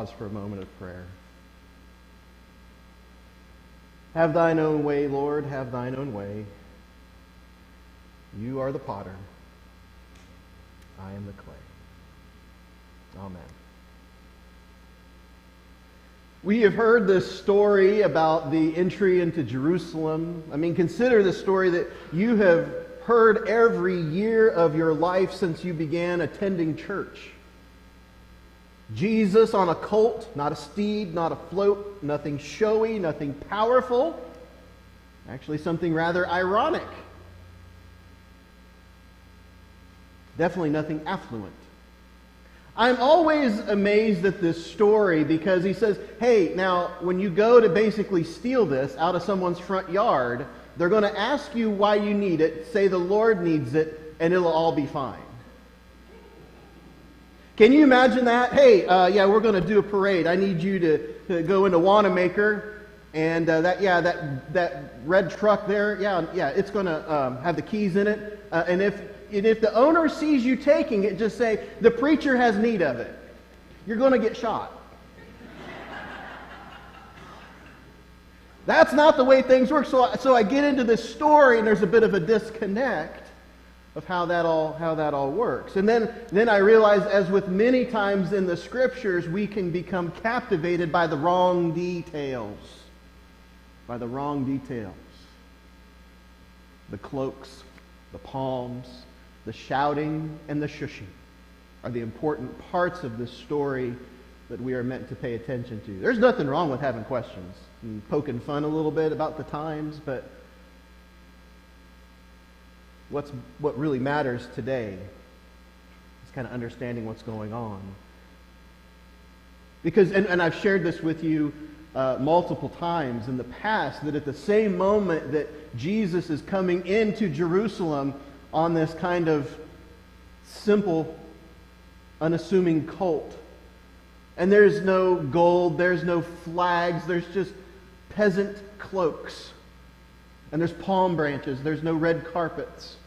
Pause for a moment of prayer. Have thine own way, Lord, have thine own way. You are the potter. I am the clay. Amen. We have heard this story about the entry into Jerusalem. Consider the story that you have heard every year of your life since you began attending church. Jesus on a colt, not a steed, not a float, nothing showy, nothing powerful. Actually, something rather ironic. Definitely nothing affluent. I'm always amazed at this story because he says, hey, now, when you go to basically steal this out of someone's front yard, they're going to ask you why you need it, say the Lord needs it, and it'll all be fine. Can you imagine that? Hey, we're going to do a parade. I need you to go into Wanamaker, and that red truck there, it's going to have the keys in it. And if the owner sees you taking it, just say, the preacher has need of it. You're going to get shot. That's not the way things work. So I get into this story, and there's a bit of a disconnect of how that all works. And then I realize, as with many times in the Scriptures, we can become captivated by the wrong details. By the wrong details. The cloaks, the palms, the shouting, and the shushing are the important parts of this story that we are meant to pay attention to. There's nothing wrong with having questions and poking fun a little bit about the times, but what really matters today is kind of understanding what's going on. Because, and I've shared this with you multiple times in the past, that at the same moment that Jesus is coming into Jerusalem on this kind of simple, unassuming colt, and there's no gold, there's no flags, there's just peasant cloaks, and there's palm branches, there's no red carpets.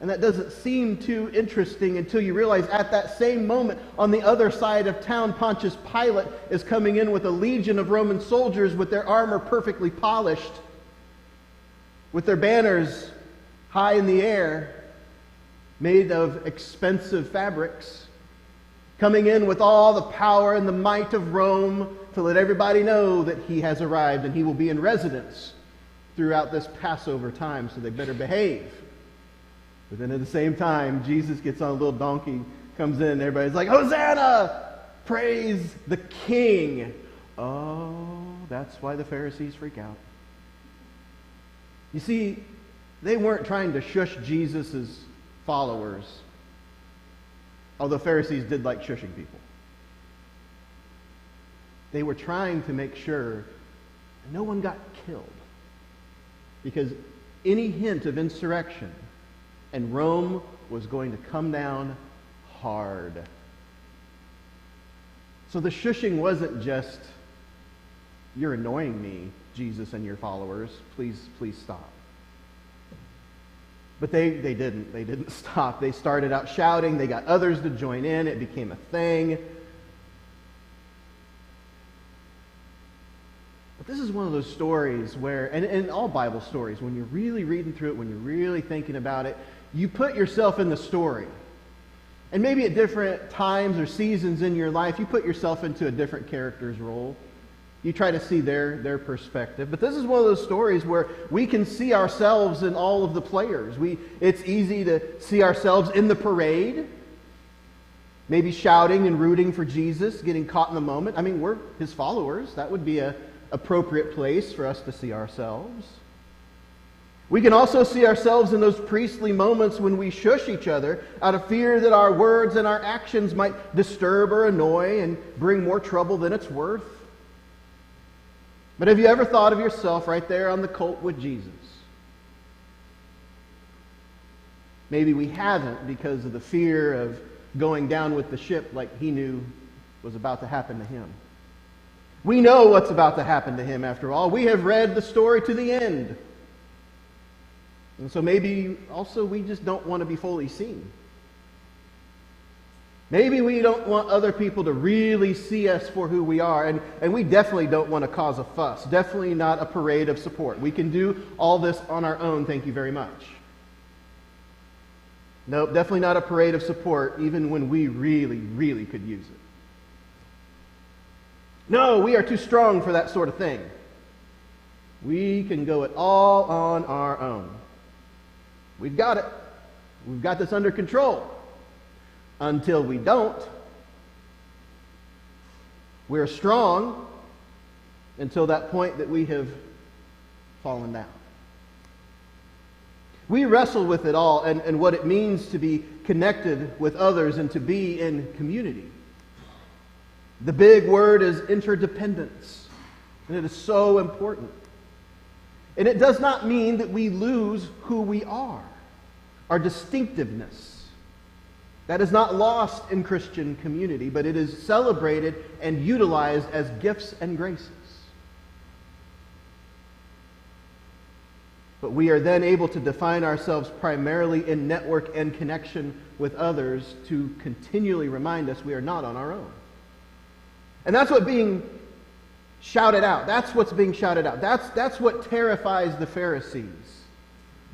And that doesn't seem too interesting until you realize at that same moment, on the other side of town, Pontius Pilate is coming in with a legion of Roman soldiers with their armor perfectly polished, with their banners high in the air, made of expensive fabrics, coming in with all the power and the might of Rome to let everybody know that he has arrived and he will be in residence throughout this Passover time, so they better behave. But then at the same time, Jesus gets on a little donkey, comes in, and everybody's like, Hosanna! Praise the King! Oh, that's why the Pharisees freak out. You see, they weren't trying to shush Jesus' followers, although Pharisees did like shushing people. They were trying to make sure no one got killed, because any hint of insurrection, and Rome was going to come down hard. So the shushing wasn't just, you're annoying me, Jesus and your followers, please stop. But they didn't. They didn't stop. They started out shouting. They got others to join in. It became a thing. But this is one of those stories where, and all Bible stories, when you're really reading through it, when you're really thinking about it, you put yourself in the story. And maybe at different times or seasons in your life, you put yourself into a different character's role. You try to see their perspective. But this is one of those stories where we can see ourselves in all of the players. It's easy to see ourselves in the parade, maybe shouting and rooting for Jesus, getting caught in the moment. We're his followers. That would be an appropriate place for us to see ourselves. We can also see ourselves in those priestly moments when we shush each other out of fear that our words and our actions might disturb or annoy and bring more trouble than it's worth. But have you ever thought of yourself right there on the colt with Jesus? Maybe we haven't, because of the fear of going down with the ship like he knew was about to happen to him. We know what's about to happen to him, after all. We have read the story to the end. And so maybe also we just don't want to be fully seen. Maybe we don't want other people to really see us for who we are, and we definitely don't want to cause a fuss. Definitely not a parade of support. We can do all this on our own, thank you very much. Nope, definitely not a parade of support, even when we really, really could use it. No, we are too strong for that sort of thing. We can go it all on our own. We've got it. We've got this under control. Until we don't. We're strong until that point that we have fallen down. We wrestle with it all and what it means to be connected with others and to be in community. The big word is interdependence, and it is so important. And it does not mean that we lose who we are, our distinctiveness. That is not lost in Christian community, but it is celebrated and utilized as gifts and graces. But we are then able to define ourselves primarily in network and connection with others to continually remind us we are not on our own. And that's what's being shouted out. That's what's being shouted out. That's what terrifies the Pharisees.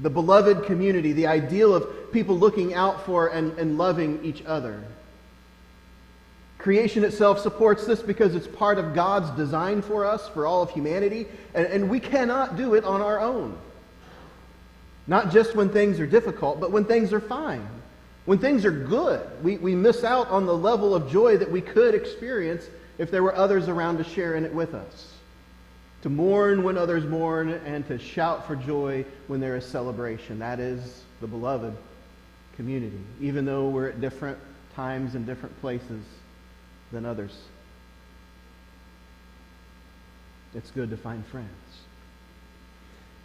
The beloved community, the ideal of people looking out for and loving each other. Creation itself supports this because it's part of God's design for us, for all of humanity, and we cannot do it on our own. Not just when things are difficult, but when things are fine. When things are good, we miss out on the level of joy that we could experience if there were others around to share in it with us. To mourn when others mourn, and to shout for joy when there is celebration. That is the beloved community, even though we're at different times and different places than others. It's good to find friends.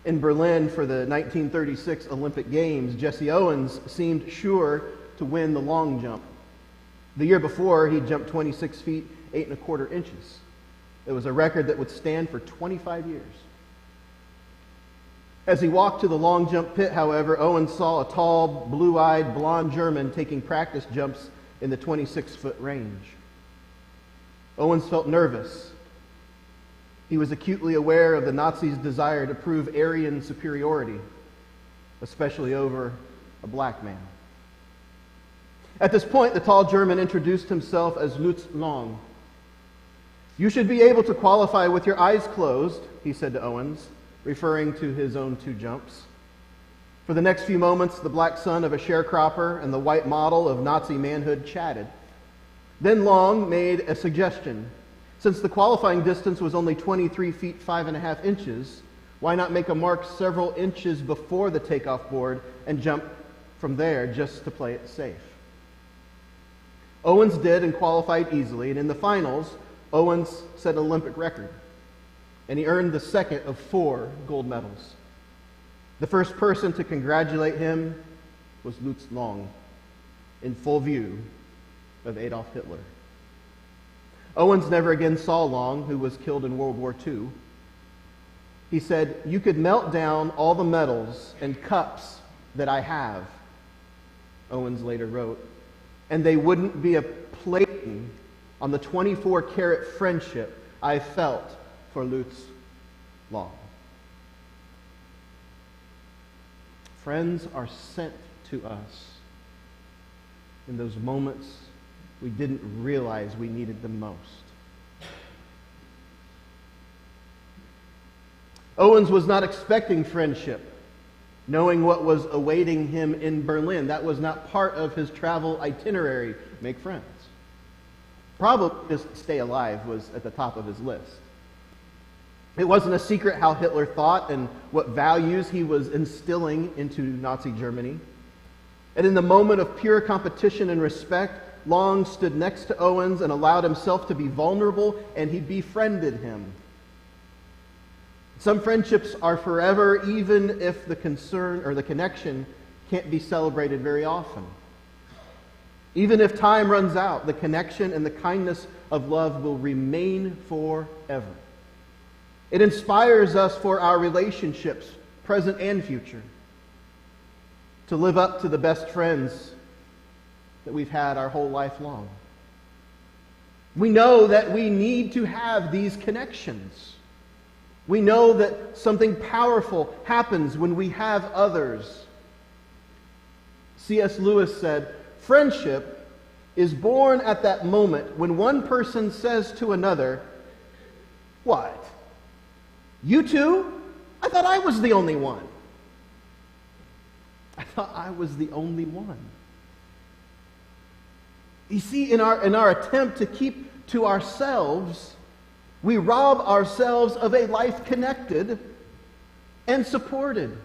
In Berlin for the 1936 Olympic Games, Jesse Owens seemed sure to win the long jump. The year before, he jumped 26 feet, 8 1/4 inches. It was a record that would stand for 25 years. As he walked to the long jump pit, however, Owens saw a tall, blue-eyed, blonde German taking practice jumps in the 26-foot range. Owens felt nervous. He was acutely aware of the Nazis' desire to prove Aryan superiority, especially over a black man. At this point, the tall German introduced himself as Lutz Long. "You should be able to qualify with your eyes closed," he said to Owens, referring to his own 2 jumps. For the next few moments, the black son of a sharecropper and the white model of Nazi manhood chatted. Then Long made a suggestion. Since the qualifying distance was only 23 feet 5 1/2 inches, why not make a mark several inches before the takeoff board and jump from there just to play it safe? Owens did and qualified easily, and in the finals, Owens set an Olympic record, and he earned the second of 4 gold medals. The first person to congratulate him was Lutz Long, in full view of Adolf Hitler. Owens never again saw Long, who was killed in World War II. He said, "You could melt down all the medals and cups that I have," Owens later wrote, "and they wouldn't be a plating on the 24-karat friendship I felt for Lutz Long." Friends are sent to us in those moments we didn't realize we needed them most. Owens was not expecting friendship, knowing what was awaiting him in Berlin. That was not part of his travel itinerary. Make friends. Probably just stay alive was at the top of his list. It wasn't a secret how Hitler thought and what values he was instilling into Nazi Germany. And in the moment of pure competition and respect, Long stood next to Owens and allowed himself to be vulnerable, and he befriended him. Some friendships are forever, even if the concern or the connection can't be celebrated very often. Even if time runs out, the connection and the kindness of love will remain forever. It inspires us for our relationships, present and future, to live up to the best friends that we've had our whole life long. We know that we need to have these connections. We know that something powerful happens when we have others. C.S. Lewis said, "Friendship is born at that moment when one person says to another, 'What? You too? I thought I was the only one.' I thought I was the only one." You see, in our attempt to keep to ourselves, we rob ourselves of a life connected and supported.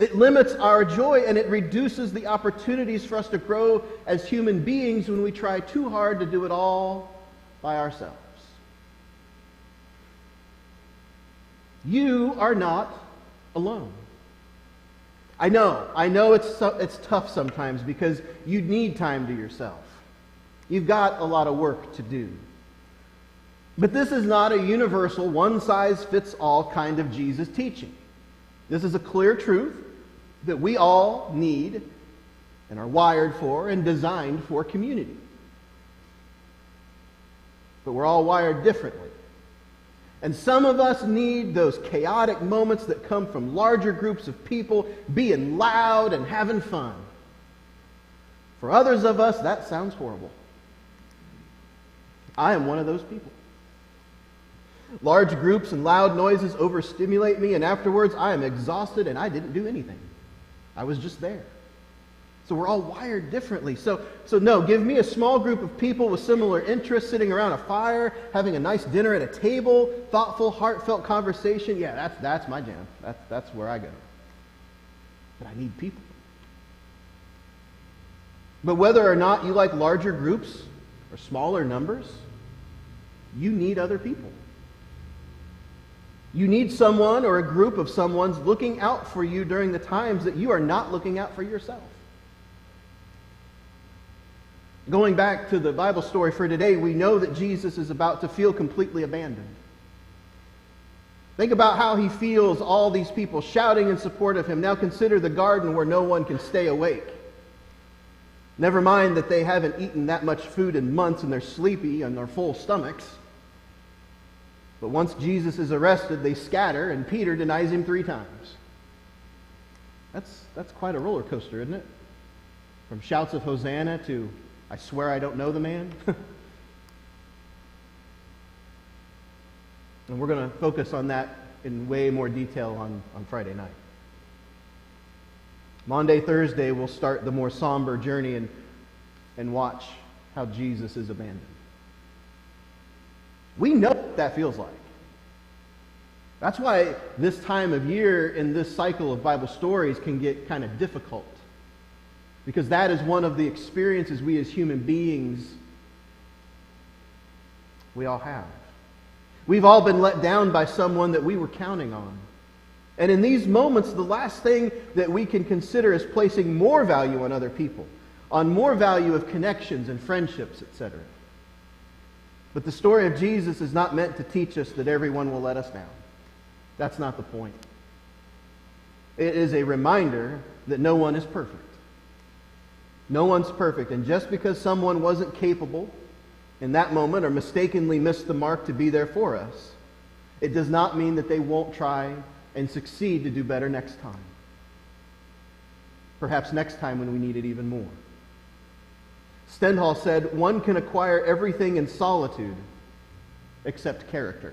It limits our joy and it reduces the opportunities for us to grow as human beings when we try too hard to do it all by ourselves. You are not alone. I know it's tough sometimes because you need time to yourself. You've got a lot of work to do. But this is not a universal, one-size-fits-all kind of Jesus teaching. This is a clear truth that we all need and are wired for and designed for community. But we're all wired differently. And some of us need those chaotic moments that come from larger groups of people being loud and having fun. For others of us, that sounds horrible. I am one of those people. Large groups and loud noises overstimulate me, and afterwards I am exhausted and I didn't do anything. I was just there. So we're all wired differently. So no, give me a small group of people with similar interests sitting around a fire, having a nice dinner at a table, thoughtful, heartfelt conversation. Yeah, that's my jam. That's where I go. But I need people. But whether or not you like larger groups or smaller numbers, you need other people. You need someone or a group of someone's looking out for you during the times that you are not looking out for yourself. Going back to the Bible story for today, we know that Jesus is about to feel completely abandoned. Think about how he feels all these people shouting in support of him. Now consider the garden where no one can stay awake. Never mind that they haven't eaten that much food in months and they're sleepy and they're full stomachs. But once Jesus is arrested, they scatter and Peter denies him 3 times. That's quite a roller coaster, isn't it? From shouts of Hosanna to, I swear I don't know the man. And we're going to focus on that in way more detail on Friday night. Monday, Thursday, we'll start the more somber journey and watch how Jesus is abandoned. We know what that feels like. That's why this time of year in this cycle of Bible stories can get kind of difficult. Because that is one of the experiences we as human beings, we all have. We've all been let down by someone that we were counting on. And in these moments, the last thing that we can consider is placing more value on other people, on more value of connections and friendships, etc. But the story of Jesus is not meant to teach us that everyone will let us down. That's not the point. It is a reminder that no one is perfect. No one's perfect. And just because someone wasn't capable in that moment or mistakenly missed the mark to be there for us, it does not mean that they won't try and succeed to do better next time. Perhaps next time when we need it even more. Stendhal said, one can acquire everything in solitude except character.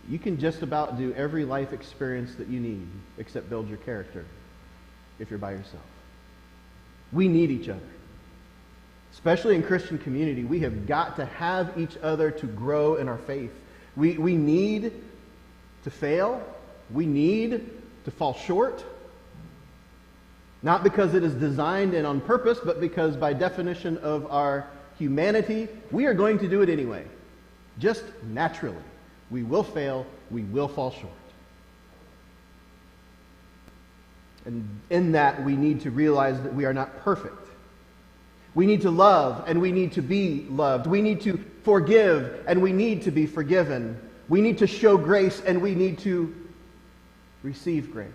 You can just about do every life experience that you need except build your character if you're by yourself. We need each other. Especially in Christian community, we have got to have each other to grow in our faith. We need to fail. We need to fall short. Not because it is designed and on purpose, but because by definition of our humanity, we are going to do it anyway. Just naturally. We will fail. We will fall short. And in that, we need to realize that we are not perfect. We need to love, and we need to be loved. We need to forgive, and we need to be forgiven. We need to show grace, and we need to receive grace.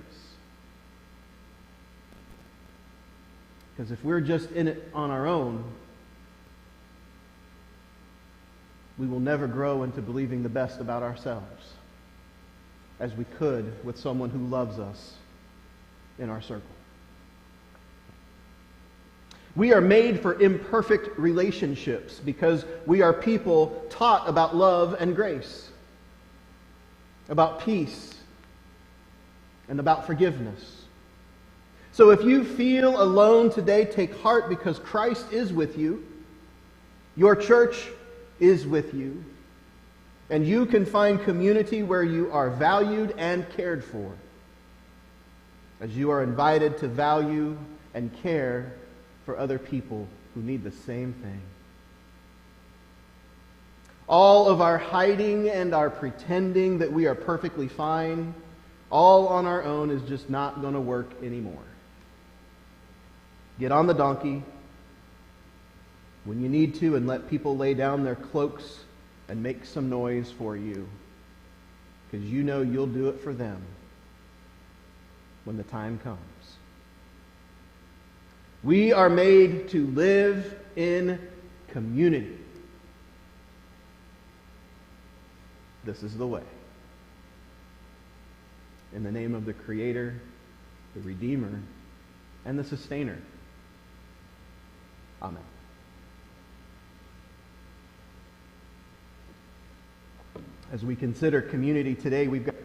Because if we're just in it on our own, we will never grow into believing the best about ourselves as we could with someone who loves us in our circle. We are made for imperfect relationships because we are people taught about love and grace, about peace, and about forgiveness. So if you feel alone today, take heart because Christ is with you. Your church is with you. And you can find community where you are valued and cared for, as you are invited to value and care for other people who need the same thing. All of our hiding and our pretending that we are perfectly fine, all on our own, is just not going to work anymore. Get on the donkey when you need to and let people lay down their cloaks and make some noise for you, because you know you'll do it for them when the time comes. We are made to live in community. This is the way. In the name of the Creator, the Redeemer, and the Sustainer. Amen. As we consider community today, we've got